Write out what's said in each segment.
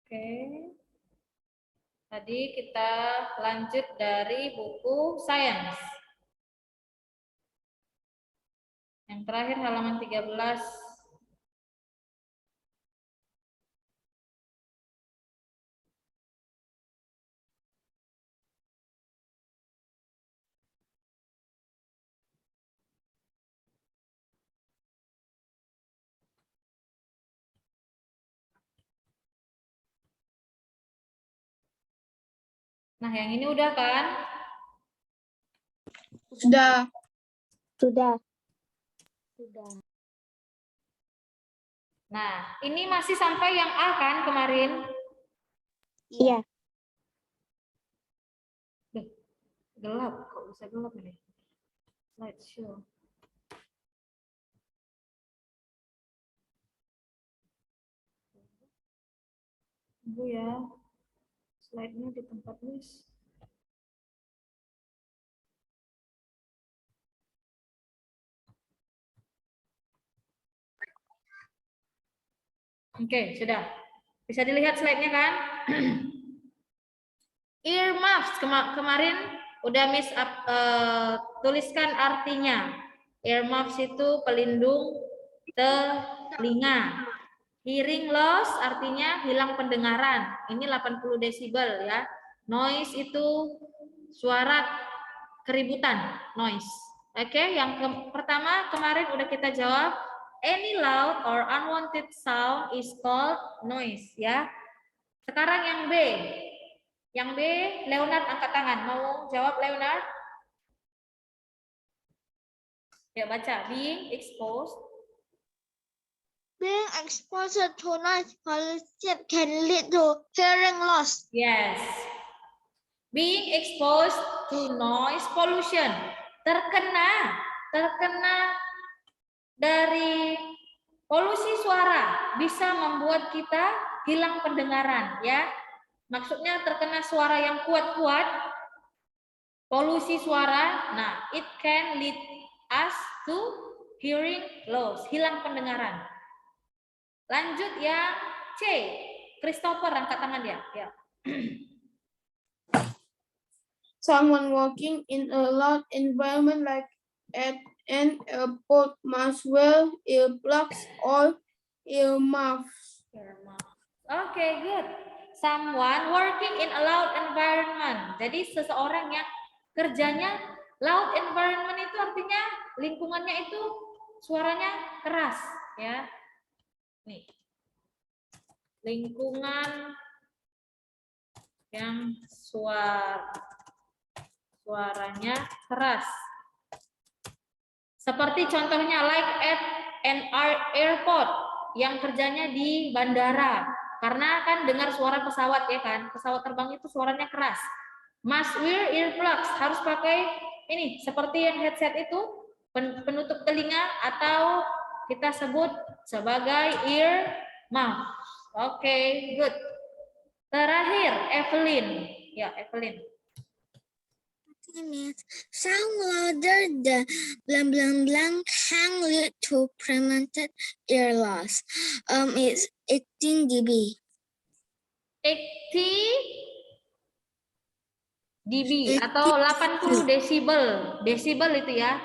Oke. Tadi kita lanjut dari buku sains. Yang terakhir halaman 13. Nah, yang ini udah kan? Sudah. Nah, ini masih sampai yang A kan kemarin? Iya. Gelap, kok bisa gelap ini? Slideshow. Tunggu ya, slide-nya di tempat list. Oke, sudah. Bisa dilihat slide-nya kan? Earmuffs kemarin udah Miss tuliskan artinya. Earmuffs itu pelindung telinga. Hearing loss artinya hilang pendengaran. Ini 80 desibel ya. Noise itu suara keributan, noise. Oke, yang pertama kemarin udah kita jawab. Any loud or unwanted sound is called noise ya. Sekarang yang B. Yang B, Leonard angkat tangan. Mau jawab Leonard? Ya baca. Being exposed. Being exposed to noise pollution can lead to hearing loss. Yes. Being exposed to noise pollution. Terkena dari polusi suara bisa membuat kita hilang pendengaran ya. Maksudnya terkena suara yang kuat-kuat, polusi suara, nah it can lead us to hearing loss, hilang pendengaran. Lanjut yang C, Christopher angkat tangan dia. Ya. Someone working in a loud environment like at an airport must wear earplugs or earmuffs. Oke, good. Someone working in a loud environment. Jadi seseorang yang kerjanya loud environment itu artinya lingkungannya itu suaranya keras, ya. Nih. Lingkungan yang suaranya keras. Seperti contohnya like at an airport yang kerjanya di bandara. Karena kan dengar suara pesawat ya kan, pesawat terbang itu suaranya keras. Must wear earplugs, harus pakai ini seperti yang headset itu penutup telinga atau kita sebut sebagai ear muff. Oke, good. Terakhir Evelyn. Ya, Evelyn. Sound louder than blank blank blank can lead to permanent ear loss. It's 18 dB. 80 dB atau 80 desibel. Desibel itu ya.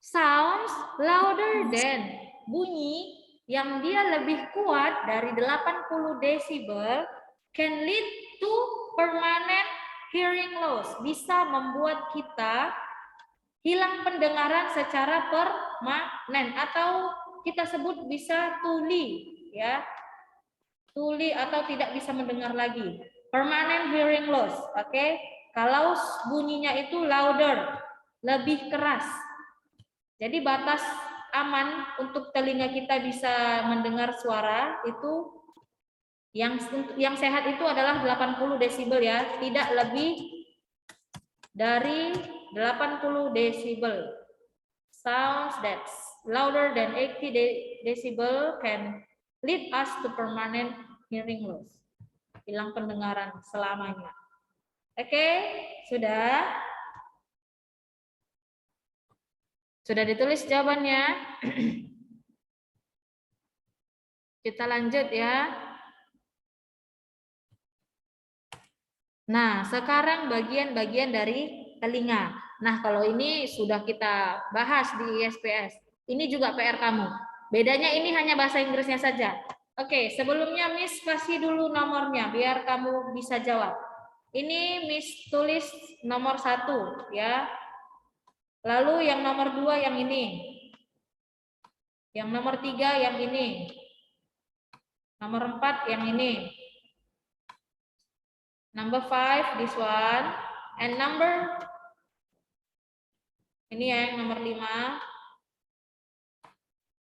Sounds louder than, bunyi yang dia lebih kuat dari 80 desibel can lead to permanent hearing loss. Bisa membuat kita hilang pendengaran secara permanen atau kita sebut bisa tuli ya. Tuli atau tidak bisa mendengar lagi. Permanent hearing loss, oke? Kalau bunyinya itu louder, lebih keras. Jadi batas aman untuk telinga kita bisa mendengar suara itu yang sehat itu adalah 80 desibel ya, tidak lebih dari 80 desibel. Sounds that's louder than 80 decibel can lead us to permanent hearing loss. Hilang pendengaran selamanya. Oke, sudah? Sudah ditulis jawabannya? Kita lanjut ya. Nah, sekarang bagian-bagian dari telinga. Nah, kalau ini sudah kita bahas di ISPS. Ini juga PR kamu. Bedanya ini hanya bahasa Inggrisnya saja. Oke, sebelumnya Miss kasih dulu nomornya biar kamu bisa jawab. Ini Miss tulis nomor 1 ya. Lalu yang nomor 2 yang ini. Yang nomor 3 yang ini. Nomor 4 yang ini. Number 5 this one. And number ini ya yang nomor 5.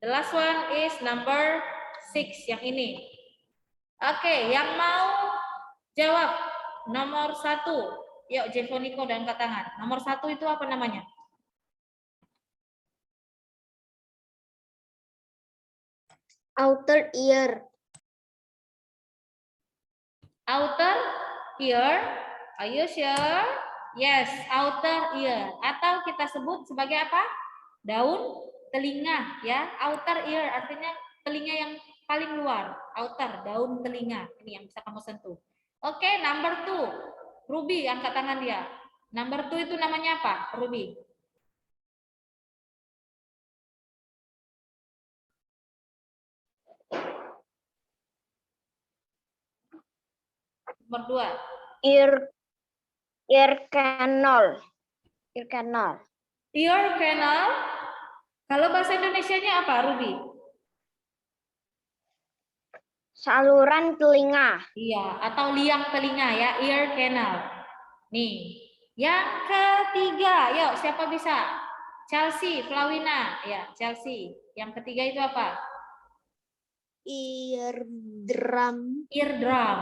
The last one is number 6 yang ini. Oke, yang mau jawab nomor 1. Yuk Jefoniko dan angkat tangan. Nomor 1 itu apa namanya? Outer ear. Outer ear. Are you sure? Yes, outer ear. Atau kita sebut sebagai apa? Daun telinga ya. Outer ear artinya telinga yang paling luar. Outer, daun telinga. Ini yang bisa kamu sentuh. Oke, number 2. Ruby, angkat tangan dia. Number 2 itu namanya apa, Ruby? Nomor 2. Ear canal. Ear canal. Ear canal. Kalau bahasa Indonesianya apa, Ruby? Saluran telinga. Iya, atau liang telinga ya, ear canal. Nih, yang ketiga, yuk siapa bisa? Chelsea, Flawina, ya Chelsea. Yang ketiga itu apa? Eardrum. Eardrum,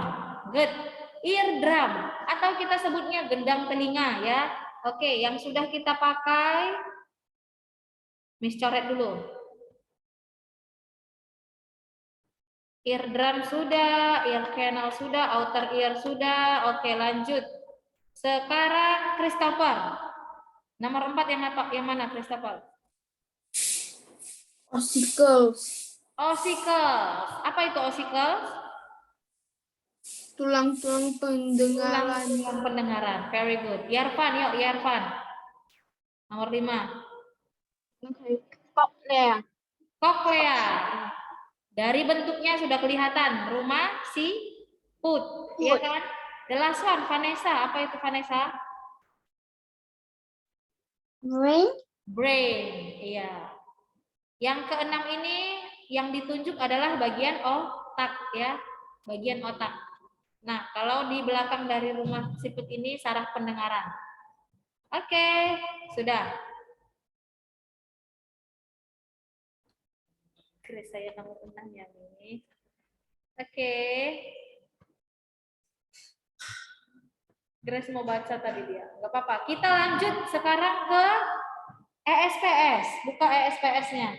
good. Eardrum, atau kita sebutnya gendang telinga ya. Oke, yang sudah kita pakai, Miss coret dulu. Eardrum sudah, ear canal sudah, outer ear sudah. Oke, lanjut. Sekarang Christopher. Nomor 4 yang apa? Yang mana Christopher? Ossicles. Ossicles. Apa itu ossicles? Tulang-tulang pendengaran. Tulang pendengaran. Very good. Yarfan, yuk Yarfan. Nomor 5. Cochlea. Cochlea. Dari bentuknya sudah kelihatan. Rumah siput. Iya kan? The last one, Vanessa. Apa itu Vanessa? Brain. Brain. Iya. Yang keenam ini yang ditunjuk adalah bagian otak ya. Bagian otak. Nah, kalau di belakang dari rumah siput ini saraf pendengaran. Oke, sudah. Grace saya nomor 6 ya nih. Oke. Grace mau baca tadi dia. Enggak apa-apa. Kita lanjut sekarang ke ESPS. Buka ESPS-nya.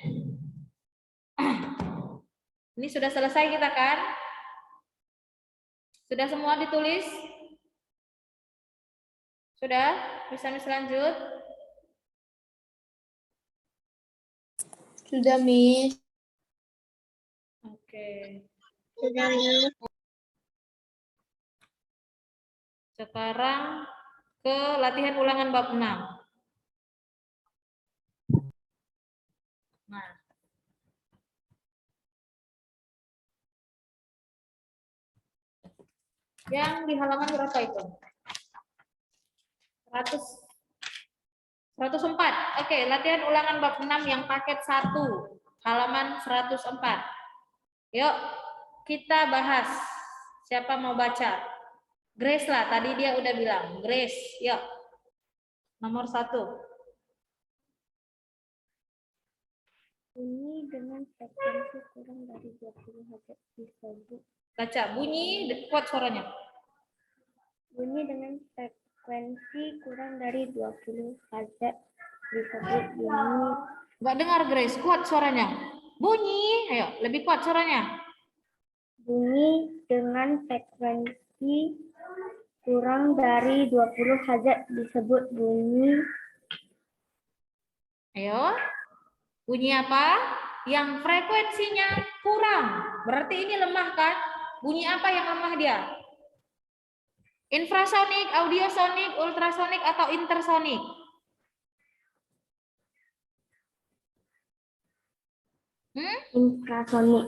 Ini sudah selesai kita kan? Sudah semua ditulis? Sudah? Bisa lanjut? Sudah, Miss. Oke. Sudah, Miss. Sekarang ke latihan ulangan bab 6. Nah. Yang di halaman berapa itu? 104. Oke, latihan ulangan bab 6 yang paket 1. Halaman 104. Yuk, kita bahas. Siapa mau baca? Grace lah, tadi dia udah bilang. Grace, yuk. Nomor 1. Bunyi dengan frekuensi kurang dari 20 Hz disebut. Baca, bunyi, kuat suaranya. Bunyi dengan frekuensi kurang dari 20 Hz disebut bunyi. Nggak dengar Grace, kuat suaranya. Bunyi, ayo, lebih kuat suaranya. Bunyi dengan frekuensi kurang dari 20 Hz disebut bunyi. Ayo, bunyi apa? Yang frekuensinya kurang. Berarti ini lemah kan? Bunyi apa yang lemah dia? Infrasonik, audiosonik, ultrasonik, atau intersonik? Infrasonik.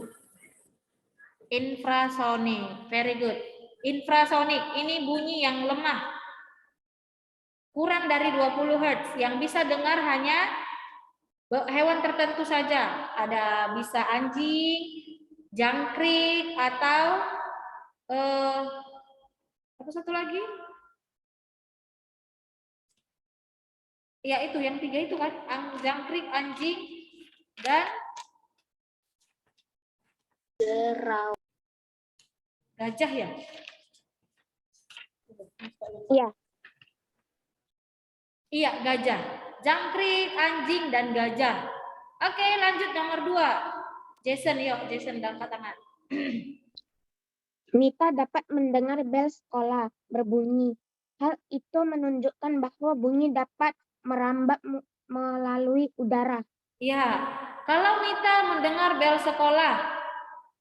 Infrasonik, very good. Infrasonik, ini bunyi yang lemah. Kurang dari 20 Hz, yang bisa dengar hanya hewan tertentu saja. Ada bisa anjing, jangkrik, atau apa satu lagi? Ya itu, yang 3 itu kan, jangkrik, anjing, dan gajah ya? Iya. Iya, gajah. Jangkrik, anjing, dan gajah. Oke, lanjut nomor 2. Jason, yuk. Jason, angkat tangan. Mita dapat mendengar bel sekolah berbunyi. Hal itu menunjukkan bahwa bunyi dapat merambat melalui udara. Ya, kalau Mita mendengar bel sekolah,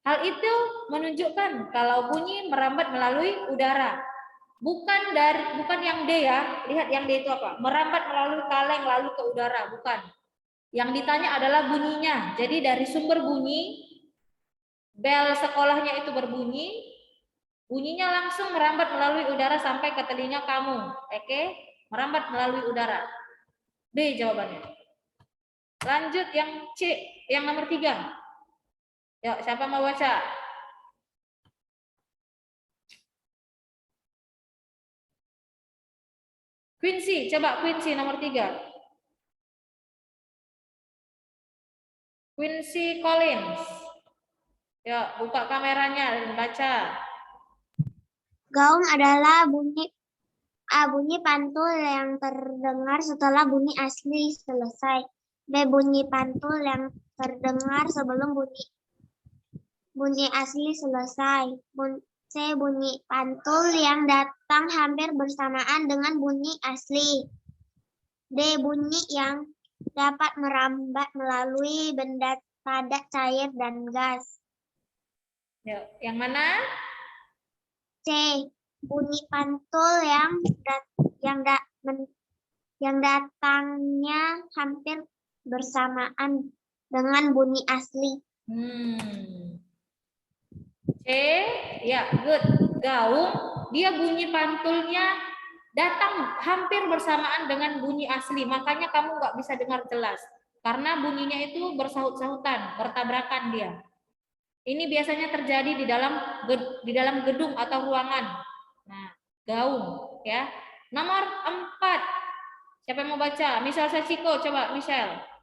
hal itu menunjukkan kalau bunyi merambat melalui udara. Bukan yang D ya. Lihat yang D itu apa? Merambat melalui kaleng lalu ke udara, bukan. Yang ditanya adalah bunyinya. Jadi dari sumber bunyi, bel sekolahnya itu berbunyi, bunyinya langsung merambat melalui udara sampai ke telinga kamu. Oke? Merambat melalui udara. D jawabannya. Lanjut yang C, yang nomor 3. Yuk, siapa mau baca? Quincy, coba Quincy nomor 3. Quincy Collins. Ya, buka kameranya dan baca. Gaung adalah bunyi pantul yang terdengar setelah bunyi asli selesai. B. Bunyi pantul yang terdengar sebelum bunyi asli selesai. C. Bunyi pantul yang datang hampir bersamaan dengan bunyi asli. D. Bunyi yang dapat merambat melalui benda padat, cair, dan gas. Yuk, yang mana? C. Bunyi pantul yang datangnya hampir bersamaan dengan bunyi asli. C, ya, good. Gaung, dia bunyi pantulnya datang hampir bersamaan dengan bunyi asli. Makanya kamu nggak bisa dengar jelas. Karena bunyinya itu bersahut-sahutan, bertabrakan dia. Ini biasanya terjadi di dalam gedung atau ruangan. Nah, gaung, ya. Nomor 4. Siapa yang mau baca? Michelle Sachiko, coba Michelle.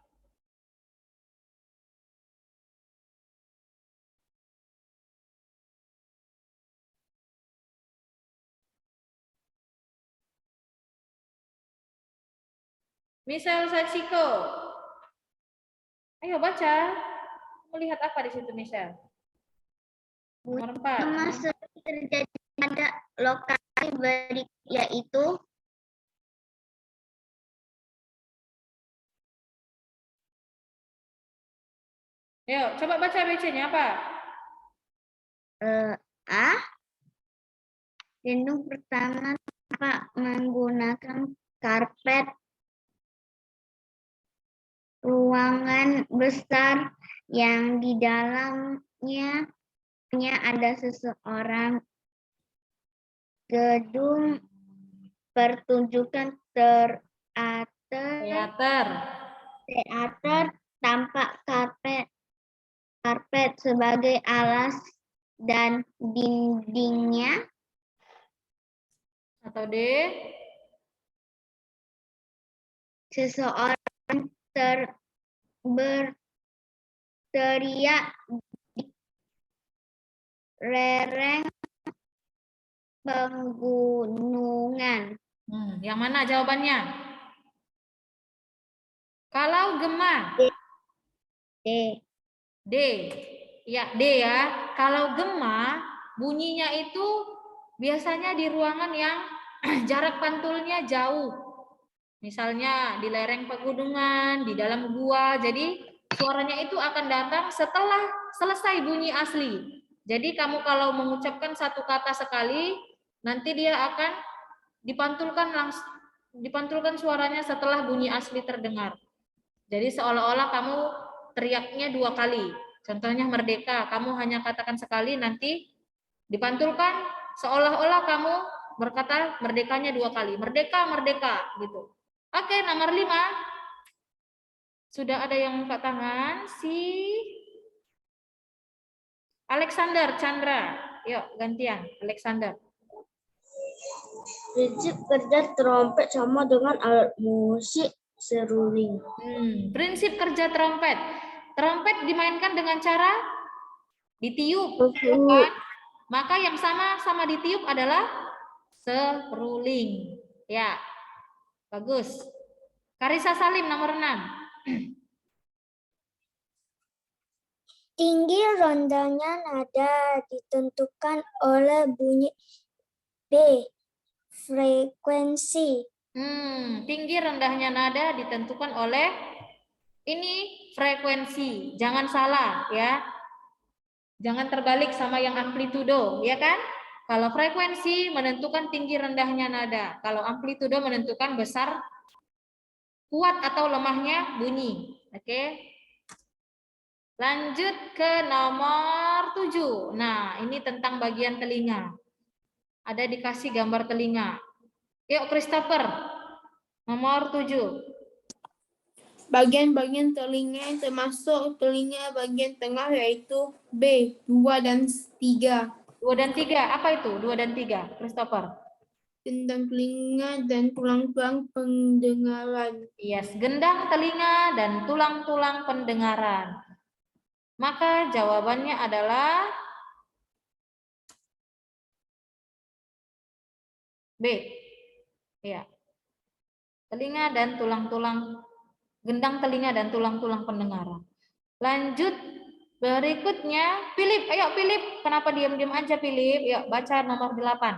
Michelle Sachiko. Ayo baca. Melihat apa di situ, Michelle? Nomor 4. Sama sering terjadi pada lokasi berikut, yaitu Ayo, coba baca BC-nya apa? A. Gedung pertama tanpa menggunakan karpet. Ruangan besar yang di dalamnya hanya ada seseorang. Gedung pertunjukan teater tanpa karpet sebagai alas dan dindingnya. Atau D? Seseorang berteriak di lereng pegunungan. Yang mana jawabannya? Kalau gema. D. D. Ya, D ya. Kalau gema, bunyinya itu biasanya di ruangan yang jarak pantulnya jauh. Misalnya di lereng pegunungan, di dalam gua. Jadi suaranya itu akan datang setelah selesai bunyi asli. Jadi kamu kalau mengucapkan satu kata sekali, Nanti dia akan dipantulkan suaranya setelah bunyi asli terdengar. Jadi seolah-olah kamu teriaknya 2 kali. Contohnya merdeka, kamu hanya katakan sekali, nanti dipantulkan seolah-olah kamu berkata merdekanya 2 kali. Merdeka, merdeka, gitu. Oke, nomor 5. Sudah ada yang angkat tangan, si Alexander Chandra. Yuk, gantian, Alexander. Prinsip kerja trompet sama dengan alat musik seruling. Prinsip kerja trompet. Trompet dimainkan dengan cara ditiup, kan? Maka yang sama ditiup adalah seruling. Ya, bagus. Karisa Salim nomor 6. Tinggi rendahnya nada ditentukan oleh bunyi B. Frekuensi. Tinggi rendahnya nada ditentukan oleh ini frekuensi. Jangan salah ya. Jangan terbalik sama yang amplitudo, ya kan? Kalau frekuensi menentukan tinggi rendahnya nada. Kalau amplitudo menentukan besar, kuat atau lemahnya bunyi. Oke. Lanjut ke nomor 7. Nah, ini tentang bagian telinga. Ada dikasih gambar telinga. Yuk, Christopher. Nomor 7. Bagian-bagian telinga yang termasuk telinga bagian tengah yaitu B, 2 dan 3. 2 dan 3. Apa itu 2 dan 3, Christopher? Gendang telinga dan tulang-tulang pendengaran. Yes, gendang telinga dan tulang-tulang pendengaran. Maka jawabannya adalah B. Ya. Telinga dan tulang-tulang, gendang telinga dan tulang-tulang pendengaran. Lanjut berikutnya, Philip. Ayo Philip, kenapa diam-diam aja Philip? Yuk baca nomor 8.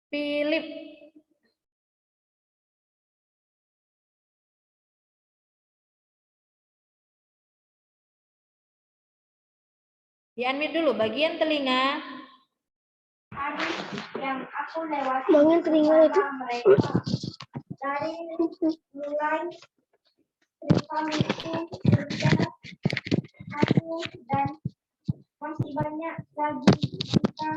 Philip. Di-unmute dulu, bagian telinga. Yang aku lewati Bagian telinga itu mereka dari mulai Tripaliku, Jogja, aku dan masih banyak lagi cerita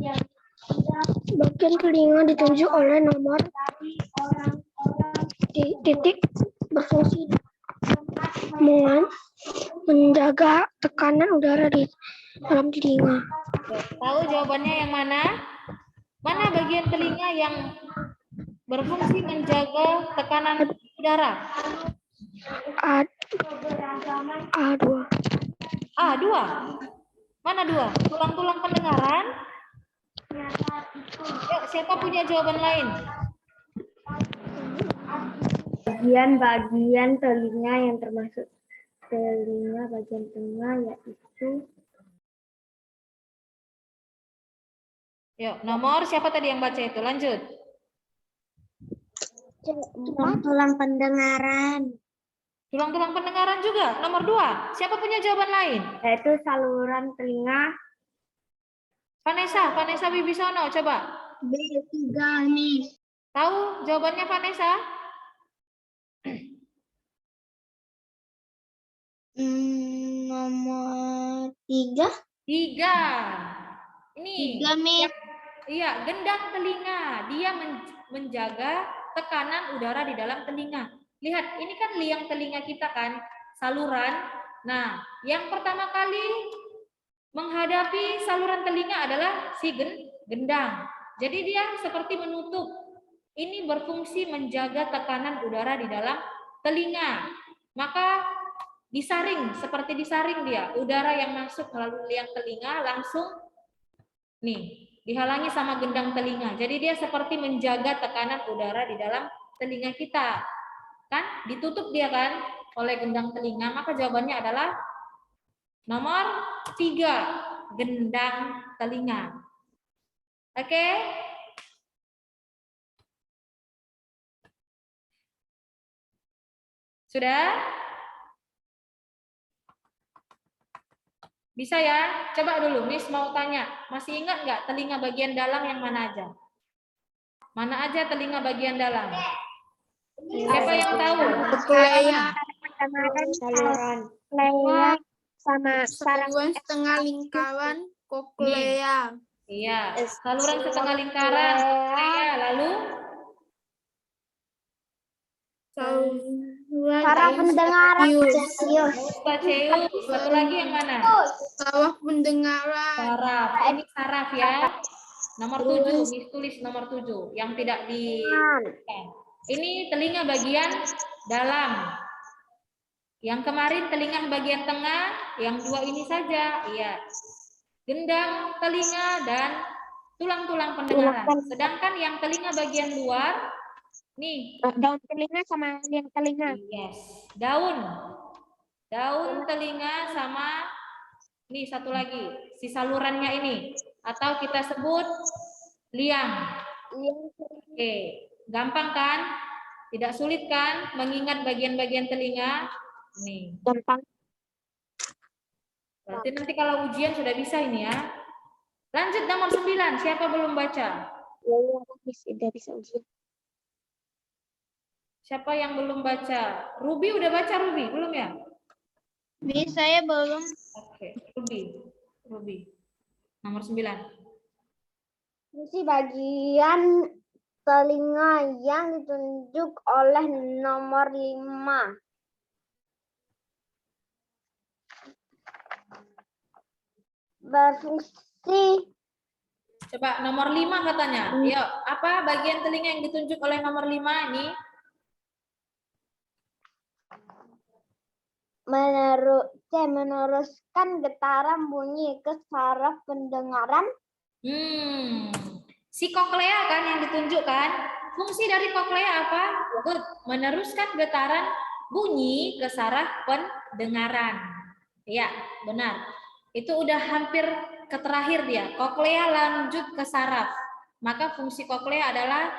yang sudah bagian telinga ditunjuk oleh nomor dari orang-orang titik berfungsi tempat menjaga tekanan udara di dalam telinga. Tahu jawabannya yang mana? Mana bagian telinga yang berfungsi menjaga tekanan udara? A2. A2. Mana 2? Tulang-tulang pendengaran? Yuk, siapa punya jawaban lain? Bagian-bagian telinga yang termasuk telinga bagian tengah yaitu Yuk, nomor siapa tadi yang baca itu? Lanjut. tulang pendengaran. Tulang-tulang pendengaran juga. Nomor 2. Siapa punya jawaban lain? yaitu saluran telinga. Vanessa Wibisono, coba. B3 nih. Tahu jawabannya Vanessa? Nomor 3. 3. Ini. 3 nih. Iya, gendang telinga. Dia menjaga tekanan udara di dalam telinga. Lihat, ini kan liang telinga kita kan, saluran. Nah, yang pertama kali menghadapi saluran telinga adalah si gendang. Jadi dia seperti menutup. Ini berfungsi menjaga tekanan udara di dalam telinga. Maka disaring, seperti disaring dia. Udara yang masuk melalui liang telinga langsung nih dihalangi sama gendang telinga. Jadi dia seperti menjaga tekanan udara di dalam telinga kita. Kan ditutup dia kan oleh gendang telinga, maka jawabannya adalah nomor 3, gendang telinga. Oke? Sudah? Bisa ya? Coba dulu, Miss mau tanya. Masih ingat nggak telinga bagian dalam yang mana aja? Mana aja telinga bagian dalam? Siapa yang tahu? Koklea, Saluran Lea sama saraf saluran setengah lingkaran, koklea. Iya, saluran setengah lingkaran. Koklea. Lalu Saluran Saraf pendengaran eustachius, eustachius. Satu lagi yang mana? saraf pendengaran, Saraf. Ini saraf ya. Nomor 7, Miss tulis nomor 7 yang tidak di. Ini telinga bagian dalam. Yang kemarin telinga bagian tengah, yang 2 ini saja. Iya. Gendang telinga dan tulang-tulang pendengaran. Sedangkan yang telinga bagian luar, nih, daun telinga sama yang telinga. yes, daun telinga sama nih satu lagi si salurannya ini atau kita sebut liang. Oke, gampang kan? Tidak sulit kan mengingat bagian-bagian telinga? Nih, Gampang. berarti nanti kalau ujian sudah bisa ini ya. Lanjut nomor 9, siapa belum baca? Udah bisa ujian. Siapa yang belum baca? Ruby udah baca Ruby? Belum ya? Saya belum. Oke, Ruby. Nomor 9. Fungsi bagian telinga yang ditunjuk oleh nomor 5. Berfungsi Coba nomor 5 katanya. Yuk, apa bagian telinga yang ditunjuk oleh nomor 5 ini? meneruskan getaran bunyi ke saraf pendengaran. Si koklea kan yang ditunjukkan. Fungsi dari koklea apa? Good. Meneruskan getaran bunyi ke saraf pendengaran. Ya, benar. Itu udah hampir ke terakhir dia. Koklea lanjut ke saraf. Maka fungsi koklea adalah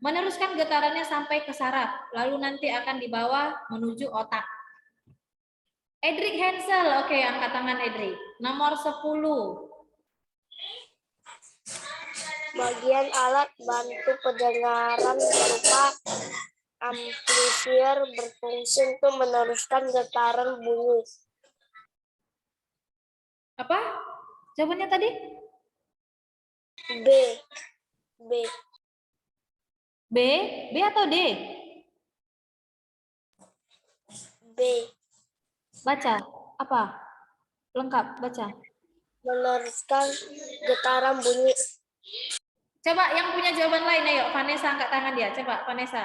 meneruskan getarannya sampai ke saraf. Lalu nanti akan dibawa menuju otak. Edric Hensel, oke, angkat tangan Edric. Nomor 10. Bagian alat bantu pendengaran berupa amplifier berfungsi untuk meneruskan getaran bunyi. Apa? Jawabannya tadi? B. B atau D? B. Baca. Apa? Lengkap, baca. Meneruskan getaran bunyi. Coba yang punya jawaban lain, ayo. Vanessa angkat tangan dia. Coba, Vanessa.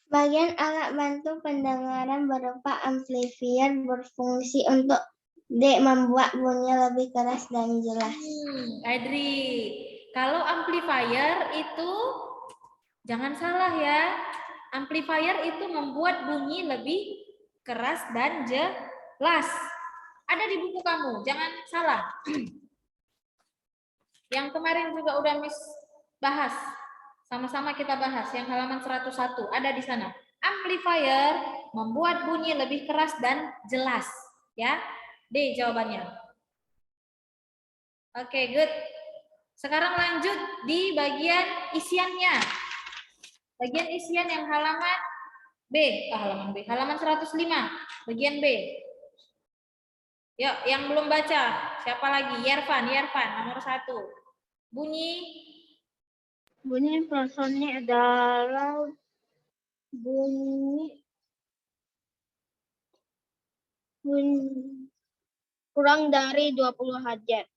Bagian alat bantu pendengaran berupa amplifier berfungsi untuk D. Membuat bunyi lebih keras dan jelas. Adri, kalau amplifier itu jangan salah ya. Amplifier itu membuat bunyi lebih keras dan jelas. Ada di buku kamu, jangan salah. Yang kemarin juga udah Miss bahas. Sama-sama kita bahas yang halaman 101 ada di sana. Amplifier membuat bunyi lebih keras dan jelas, ya. D jawabannya. Oke, good. Sekarang lanjut di bagian isiannya. Bagian isian yang halaman B, halaman 105, bagian B. Yuk, yang belum baca, siapa lagi? Yervan, nomor 1. Bunyi Infrasonik adalah bunyi kurang dari 20 Hz.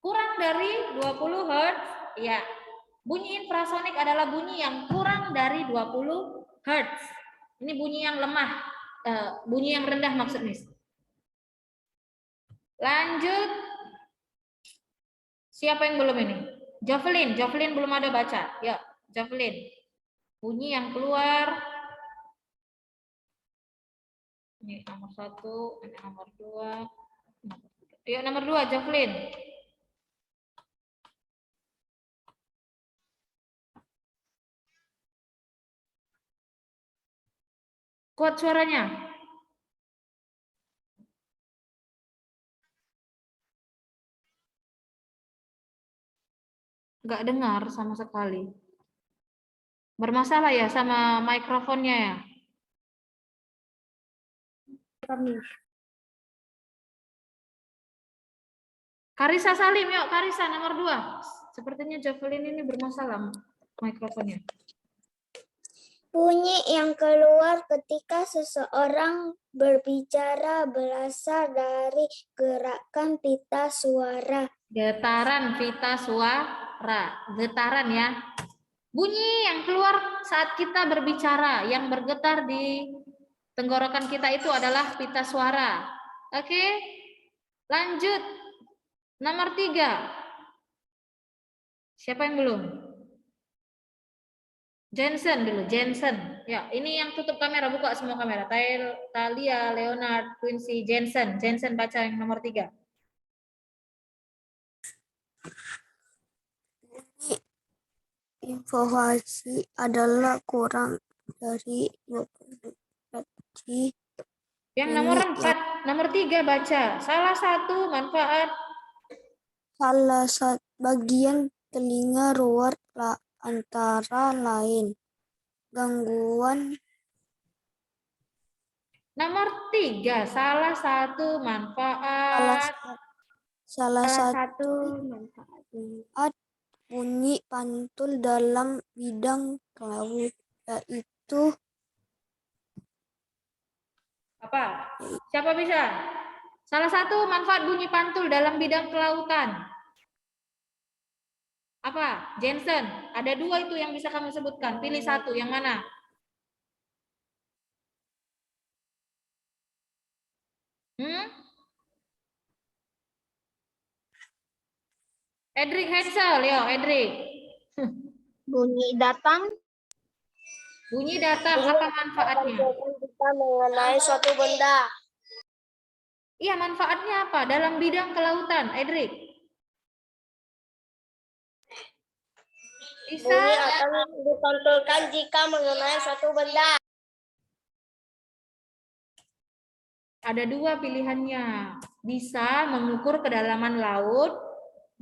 kurang dari 20 Hz. Ya. Bunyi infrasonik adalah bunyi yang kurang dari 20 Hz. Ini bunyi yang lemah, bunyi yang rendah maksudnya. Lanjut. Siapa yang belum ini? Jovelyn belum ada baca. Ya, Jovelyn. Bunyi yang keluar. Ini nomor 1, ini nomor 2. Yuk nomor 2, Jovelyn. Kuat suaranya. Nggak dengar sama sekali. Bermasalah ya sama mikrofonnya ya? Karisa Salim, yuk Karisa nomor 2. Sepertinya Javelin ini bermasalah mikrofonnya. Bunyi yang keluar ketika seseorang berbicara berasal dari gerakan pita suara. Getaran pita suara. Getaran ya. Bunyi yang keluar saat kita berbicara, yang bergetar di tenggorokan kita itu adalah pita suara. Oke, lanjut. Nomor 3. Siapa yang belum? Jensen dulu, Jensen. Ya, ini yang tutup kamera, buka semua kamera. Talia, Leonard, Quincy, Jensen. Jensen baca yang nomor 3. Informasi adalah kurang dari 20 detik. Yang nomor 4, nomor 3 baca. Salah satu manfaat Salah satu bagian telinga luar antara lain gangguan nomor 3, salah satu manfaat salah satu Satu manfaat bunyi pantul dalam bidang laut yaitu apa? Siapa bisa? Salah satu manfaat bunyi pantul dalam bidang kelautan. Apa? Jensen. Ada 2 itu yang bisa kamu sebutkan. Pilih satu. Yang mana? Edric Hensel, yo Edric. Bunyi datang Bunyi datang, apa manfaatnya? kita mengenai suatu benda. Iya, manfaatnya apa? Dalam bidang kelautan, Edric. Bisa? Bunyi akan dipantulkan jika mengenai suatu benda. Ada 2 pilihannya. Bisa mengukur kedalaman laut,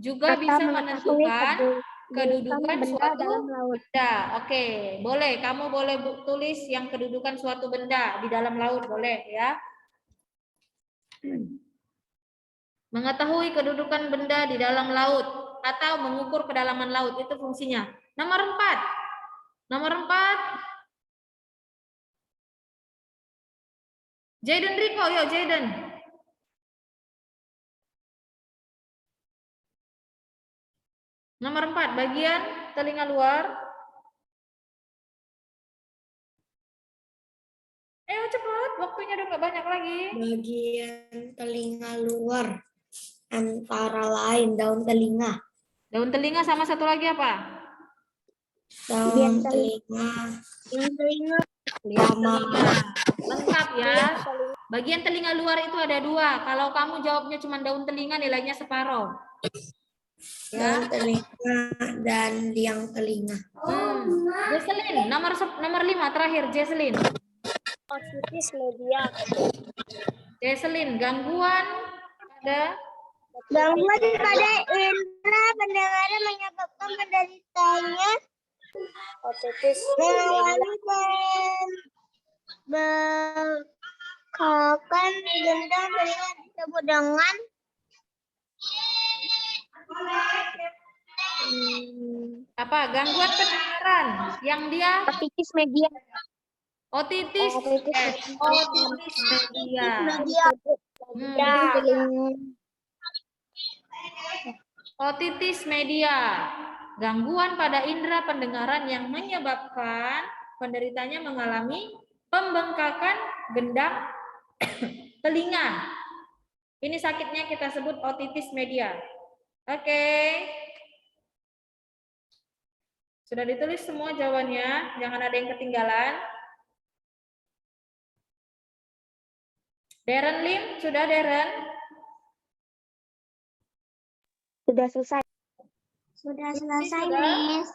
juga atau bisa mengetahui menentukan kedudukan benda suatu dalam laut. benda. Oke, boleh. Kamu boleh tulis yang kedudukan suatu benda di dalam laut, boleh ya. Mengetahui kedudukan benda di dalam laut atau mengukur kedalaman laut, itu fungsinya. Nomor 4. Nomor 4. Jaden Rico, yuk Jaden. Nomor 4, bagian telinga luar. Ayo cepat, waktunya udah gak banyak lagi. Bagian telinga luar antara lain daun telinga. Daun telinga sama satu lagi apa? Daun telinga. Lihat telinga. Lengkap ya. Bagian telinga luar itu ada 2. Kalau kamu jawabnya cuma daun telinga, nilainya separuh. Ya. Daun telinga dan liang telinga. Jesselyn, nomor 5 terakhir, Jesselyn. Otitis media. Jesselyn, gangguan pada Gangguan pada indera pendengaran menyebabkan penderitanya otitis mengalami bengkakan gendang telinga disebut dengan apa? Gangguan pendengaran yang dia Otitis media. otitis media. Otitis media. Gangguan pada indera pendengaran yang menyebabkan penderitanya mengalami pembengkakan gendang telinga. Ini sakitnya kita sebut otitis media. Oke. Sudah ditulis semua jawabannya, jangan ada yang ketinggalan. Darren Lim, sudah Darren? Sudah selesai. Sudah selesai, Sudah? Miss.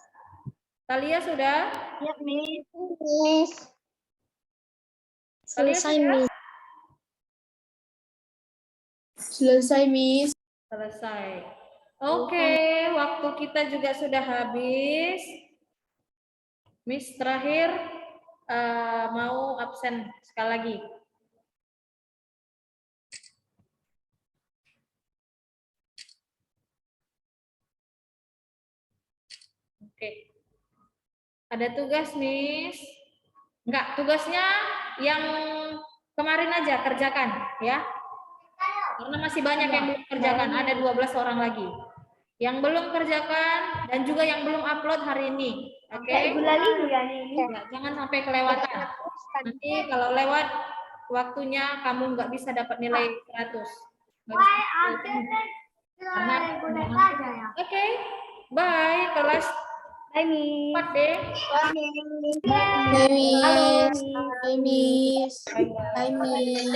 Talia sudah? Ya, Miss. Talia Selesai, sudah? Miss. Selesai, Miss. Selesai. Oke, waktu kita juga sudah habis. Miss terakhir mau absen sekali lagi. Oke. Ada tugas, Miss? Enggak, tugasnya yang kemarin aja kerjakan ya. Karena masih banyak yang belum kerjakan, ada 12 orang lagi. Yang belum kerjakan dan juga yang belum upload hari ini. Oke? Ya, jangan sampai kelewatan. Nanti kalau lewat waktunya kamu nggak bisa dapat nilai 100. Oke, bye kelas. Bye, Bye, Miss. Bye, Miss.